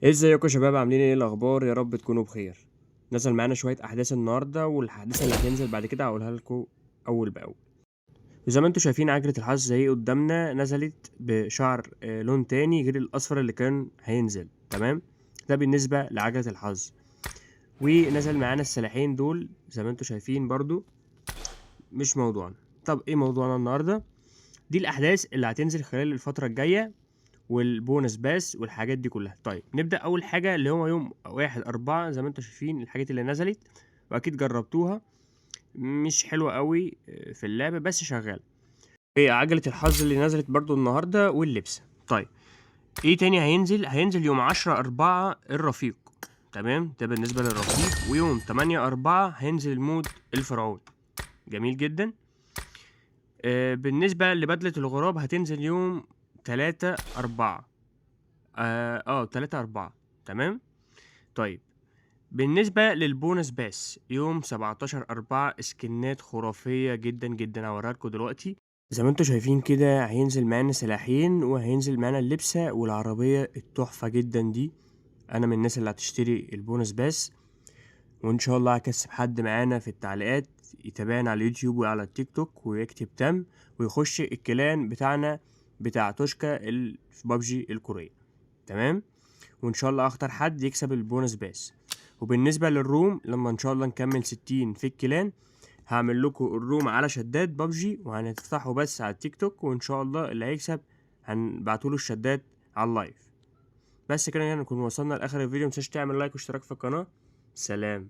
ازيكم يا شباب، عاملين ايه؟ الاخبار؟ يا رب تكونوا بخير. نزل معانا شويه احداث النهارده، والاحداث اللي هتنزل بعد كده هقولها لكم اول باول. وزي ما انتم شايفين عجله الحظ اهي قدامنا، نزلت بشعر لون تاني غير الاصفر اللي كان هينزل. تمام. ده بالنسبه لعجله الحظ. ونزل معانا السلاحين دول زي ما انتم شايفين برضو. مش موضوعنا. طب ايه موضوعنا النهارده؟ دي الاحداث اللي هتنزل خلال الفتره الجايه، والبونس باس والحاجات دي كلها. طيب نبدأ أول حاجة اللي هو يوم 1/4 زي ما انتوا شايفين الحاجات اللي نزلت، وأكيد جربتوها. مش حلوة قوي في اللعبة بس شغالة. هي عجلة الحظ اللي نزلت برضو النهاردة واللبسة. طيب ايه تاني هينزل يوم 10/4 الرفيق. تمام، ده بالنسبة للرفيق. ويوم 8/4 هينزل المود الفرعون. جميل جدا. بالنسبة لبدلة الغراب هتنزل يوم 3/4. 3/4. تمام. طيب بالنسبة للبونس باس يوم 17/4، سكنات خرافية جدا جدا هوريها لكم دلوقتي. زي ما انتوا شايفين كده هينزل معانا سلاحين، وهينزل معانا اللبسة والعربية التحفة جدا دي. انا من الناس اللي هتشتري البونس باس، وان شاء الله هكسب حد معانا في التعليقات يتابعنا على اليوتيوب وعلى التيك توك ويكتب تم، ويخش الكلان بتاعنا بتاع توشكا في بابجي الكورية. تمام. وان شاء الله اختار حد يكسب البونس باس. وبالنسبة للروم، لما ان شاء الله نكمل 60 في الكلان، هعمل لكم الروم على شداد بابجي، وهنفتحه بس على التيك توك، وان شاء الله اللي هيكسب هنبعتوله الشداد على اللايف. بس كده يعني نكون وصلنا لاخر الفيديو. متنساش تعمل لايك واشتراك في القناة. سلام.